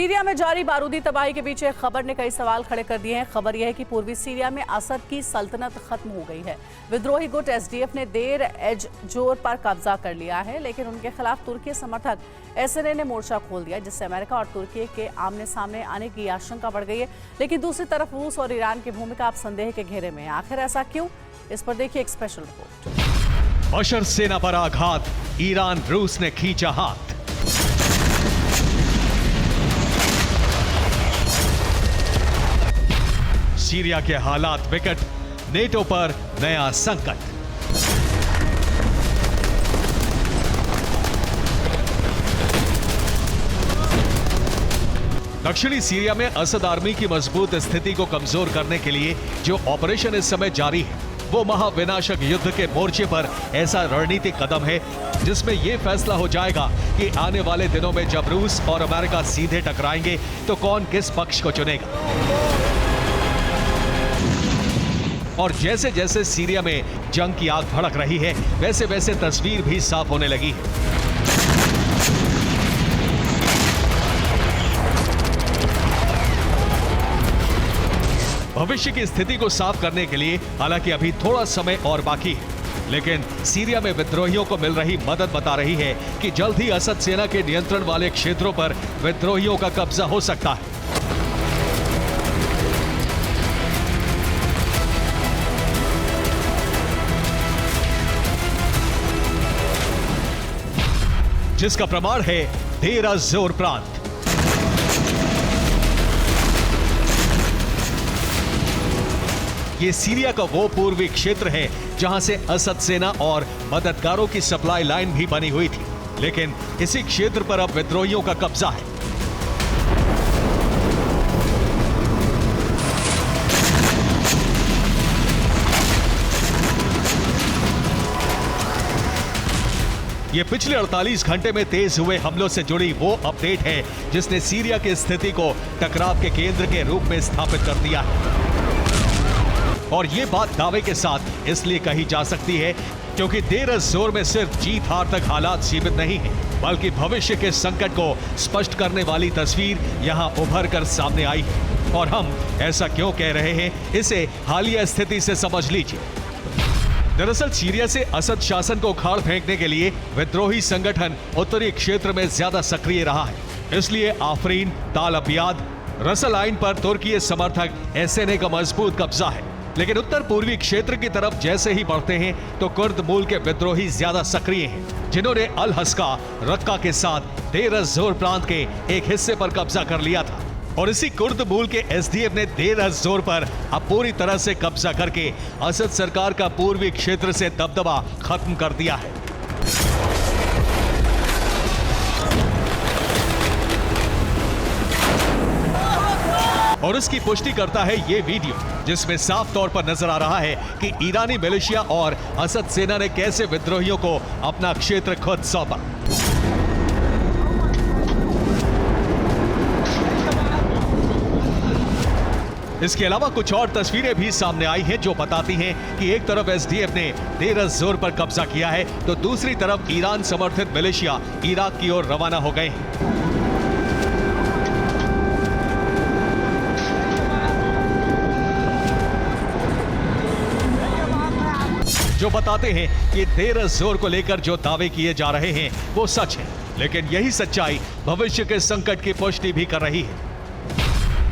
Syria में जारी बारूदी तबाही के बीच एक खबर ने कई सवाल खड़े कर दिए हैं। खबर यह है कि पूर्वी सीरिया में असद की सल्तनत खत्म हो गई है। विद्रोही गुट एसडीएफ ने देर एज जोर पर कब्जा कर लिया है, लेकिन उनके खिलाफ तुर्की समर्थक एसएनए ने मोर्चा खोल दिया, जिससे अमेरिका और तुर्की के आमने सामने आने की आशंका बढ़ गई है। लेकिन दूसरी तरफ रूस और ईरान की भूमिका अब संदेह के घेरे में है। आखिर ऐसा क्यों, इस पर देखिए एक स्पेशल रिपोर्ट। बशर सेना पर आघात, ईरान रूस ने खींचा हाथ। सीरिया के हालात विकट, नेटो पर नया संकट। दक्षिणी सीरिया में असद आर्मी की मजबूत स्थिति को कमजोर करने के लिए जो ऑपरेशन इस समय जारी है, वो महाविनाशक युद्ध के मोर्चे पर ऐसा रणनीतिक कदम है जिसमें यह फैसला हो जाएगा कि आने वाले दिनों में जब रूस और अमेरिका सीधे टकराएंगे तो कौन किस पक्ष को चुनेगा। और जैसे जैसे सीरिया में जंग की आग भड़क रही है, वैसे वैसे तस्वीर भी साफ होने लगी है। भविष्य की स्थिति को साफ करने के लिए हालांकि अभी थोड़ा समय और बाकी है, लेकिन सीरिया में विद्रोहियों को मिल रही मदद बता रही है कि जल्द ही असद सेना के नियंत्रण वाले क्षेत्रों पर विद्रोहियों का कब्जा हो सकता है। जिसका प्रमाण है देर अज़-ज़ोर प्रांत। ये सीरिया का वो पूर्वी क्षेत्र है जहां से असद सेना और मददगारों की सप्लाई लाइन भी बनी हुई थी, लेकिन इसी क्षेत्र पर अब विद्रोहियों का कब्जा है। ये पिछले 48 घंटे में तेज हुए हमलों से जुड़ी वो अपडेट है जिसने सीरिया की स्थिति को टकराव के केंद्र के रूप में स्थापित कर दिया है। और ये बात दावे के साथ इसलिए कही जा सकती है क्योंकि देर अज़-ज़ोर में सिर्फ जीत हार तक हालात सीमित नहीं है, बल्कि भविष्य के संकट को स्पष्ट करने वाली तस्वीर यहां उभर कर सामने आई है। और हम ऐसा क्यों कह रहे हैं, इसे हालिया स्थिति से समझ लीजिए। दरअसल सीरिया से असद शासन को उखाड़ फेंकने के लिए विद्रोही संगठन उत्तरी क्षेत्र में ज्यादा सक्रिय रहा है। इसलिए आफरीन, ताल अबियाद, रसल आइन पर तुर्की समर्थक एसएनए का मजबूत कब्जा है। लेकिन उत्तर पूर्वी क्षेत्र की तरफ जैसे ही बढ़ते हैं तो कुर्द मूल के विद्रोही ज्यादा सक्रिय हैं, जिन्होंने अल हस्का, रक्का के साथ देर अज़-ज़ोर प्रांत के एक हिस्से पर कब्जा कर लिया था। और इसी कुर्द मूल के एसडीएफ ने देर अज़-ज़ोर पर अब पूरी तरह से कब्जा करके असद सरकार का पूर्वी क्षेत्र से दबदबा खत्म कर दिया है। और इसकी पुष्टि करता है ये वीडियो, जिसमें साफ तौर पर नजर आ रहा है कि ईरानी मिलिशिया और असद सेना ने कैसे विद्रोहियों को अपना क्षेत्र खुद सौंपा। इसके अलावा कुछ और तस्वीरें भी सामने आई हैं जो बताती हैं कि एक तरफ एसडीएफ ने देर अज़-ज़ोर पर कब्जा किया है तो दूसरी तरफ ईरान समर्थित मिलिशिया इराक की ओर रवाना हो गए हैं। जो बताते हैं कि देर अज़-ज़ोर को लेकर जो दावे किए जा रहे हैं वो सच है, लेकिन यही सच्चाई भविष्य के संकट की पुष्टि भी कर रही है।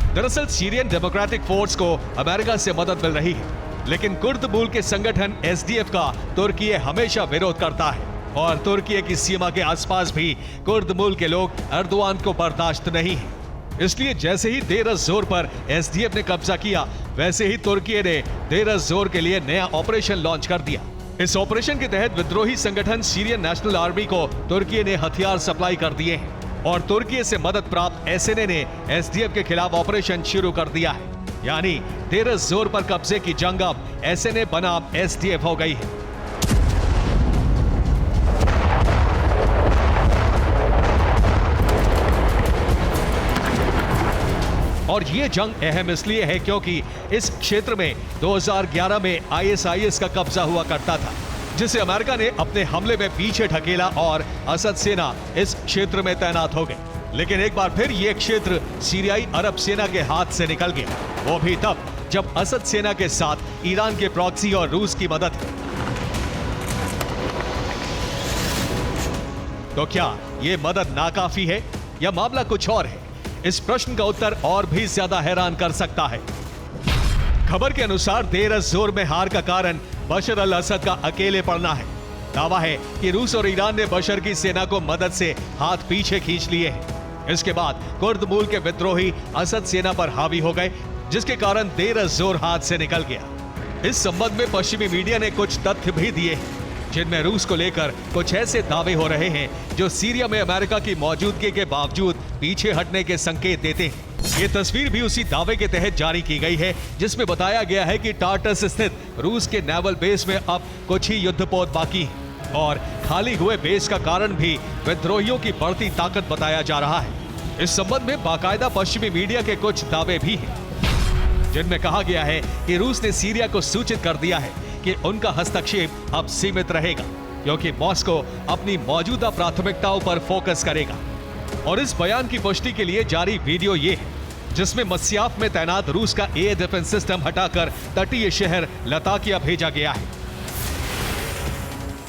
दरअसल सीरियन डेमोक्रेटिक फोर्स को अमेरिका से मदद मिल रही है, लेकिन कुर्द मूल के संगठन एसडीएफ का तुर्की हमेशा विरोध करता है। और तुर्की की सीमा के आसपास भी कुर्द मूल के लोग एर्दोआन को बर्दाश्त नहीं है। इसलिए जैसे ही देर अज़-ज़ोर पर एसडीएफ ने कब्जा किया, वैसे ही तुर्की ने देर अज़-ज़ोर के लिए नया ऑपरेशन लॉन्च कर दिया। इस ऑपरेशन के तहत विद्रोही संगठन सीरियन नेशनल आर्मी को तुर्की ने हथियार सप्लाई कर दिए हैं और तुर्की से मदद प्राप्त एसएनए ने एसडीएफ के खिलाफ ऑपरेशन शुरू कर दिया है। यानी देर अज़-ज़ोर पर कब्जे की जंग अब एसएनए बनाम एसडीएफ हो गई है। और ये जंग अहम इसलिए है क्योंकि इस क्षेत्र में 2011 में आईएसआईएस का कब्जा हुआ करता था, जिसे अमेरिका ने अपने हमले में पीछे ढकेला और असद सेना इस क्षेत्र में तैनात हो गई। लेकिन एक बार फिर ये क्षेत्र सीरियाई अरब सेना के हाथ से निकल गया, वो भी तब जब असद सेना के साथ ईरान के प्रॉक्सी और रूस की मदद है। तो क्या ये मदद नाकाफी है या मामला कुछ और है? इस प्रश्न का उत्तर और भी ज्यादा हैरान कर सकता है। खबर के अनुसार देर अज़-ज़ोर में हार का कारण बशर अल असद का अकेले पड़ना है। दावा है कि रूस और ईरान ने बशर की सेना को मदद से हाथ पीछे खींच लिए हैं। इसके बाद कुर्द मूल के विद्रोही असद सेना पर हावी हो गए, जिसके कारण देर अज़-ज़ोर हाथ से निकल गया। इस संबंध में पश्चिमी मीडिया ने कुछ तथ्य भी दिए हैं, जिनमें रूस को लेकर कुछ ऐसे दावे हो रहे हैं जो सीरिया में अमेरिका की मौजूदगी के बावजूद पीछे हटने के संकेत देते हैं। ये तस्वीर भी उसी दावे के तहत जारी की गई है, जिसमें बताया गया है कि टार्टस स्थित रूस के नेवल बेस में अब कुछ ही युद्धपोत बाकी है और खाली हुए बेस का कारण भी विद्रोहियों की बढ़ती ताकत बताया जा रहा है। इस संबंध में बाकायदा पश्चिमी मीडिया के कुछ दावे भी हैं, जिनमें कहा गया है कि रूस ने सीरिया को सूचित कर दिया है कि उनका हस्तक्षेप अब सीमित रहेगा, क्योंकि मॉस्को अपनी मौजूदा प्राथमिकताओं पर फोकस करेगा। और इस बयान की पुष्टि के लिए जारी वीडियो ये है, जिसमें मस्याफ में तैनात रूस का एयर डिफेंस सिस्टम हटाकर तटीय शहर लताकिया भेजा गया है।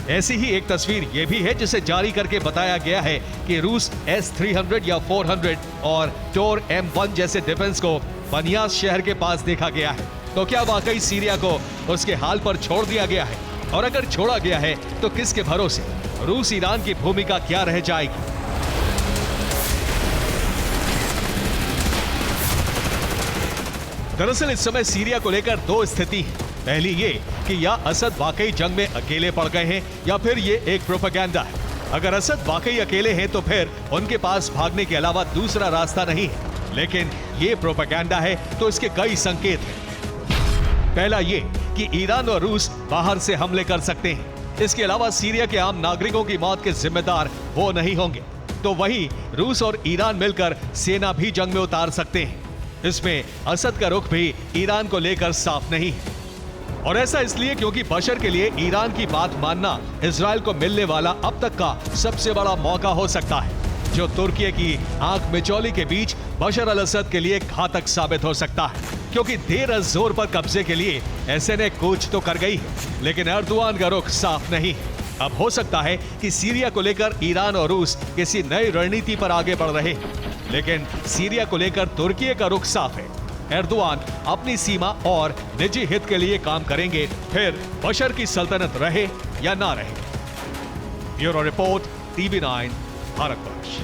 ऐसी ही एक तस्वीर यह भी है, जिसे जारी करके बताया गया है कि रूस S-300 या 400 और टोर M1 जैसे डिफेंस को बनियास शहर के पास देखा गया है। तो क्या वाकई सीरिया को उसके हाल पर छोड़ दिया गया है? और अगर छोड़ा गया है तो किसके भरोसे? रूस ईरान की भूमिका क्या रह जाएगी? दरअसल इस समय सीरिया को लेकर दो स्थिति है। पहली ये कि या असद वाकई जंग में अकेले पड़ गए हैं या फिर ये एक प्रोपेगेंडा है। अगर असद वाकई अकेले हैं तो फिर उनके पास भागने के अलावा दूसरा रास्ता नहीं है, लेकिन ये प्रोपेगेंडा है तो इसके कई संकेत हैं। पहला ये कि ईरान और रूस बाहर से हमले कर सकते हैं। इसके अलावा सीरिया के आम नागरिकों की मौत के जिम्मेदार वो नहीं होंगे। तो वहीं रूस और ईरान मिलकर सेना भी जंग में उतार सकते हैं। इसमें असद का रुख भी ईरान को लेकर साफ नहीं है, और ऐसा इसलिए क्योंकि बशर के लिए ईरान की बात मानना इजराइल को मिलने वाला अब तक का सबसे बड़ा मौका हो सकता है, जो तुर्की की आंख मिचौली के बीच बशर अल असद के लिए घातक साबित हो सकता है। क्योंकि देर अज़-ज़ोर पर कब्जे के लिए एसएनए कूच तो कर गई है, लेकिन एर्दोआन का रुख साफ नहीं है। अब हो सकता है कि सीरिया को लेकर ईरान और रूस किसी नई रणनीति पर आगे बढ़ रहे हैं, लेकिन सीरिया को लेकर तुर्की का रुख साफ है। एर्दोआन अपनी सीमा और निजी हित के लिए काम करेंगे, फिर बशर की सल्तनत रहे या ना रहे। Bureau report, TV9, Bharatvarsh.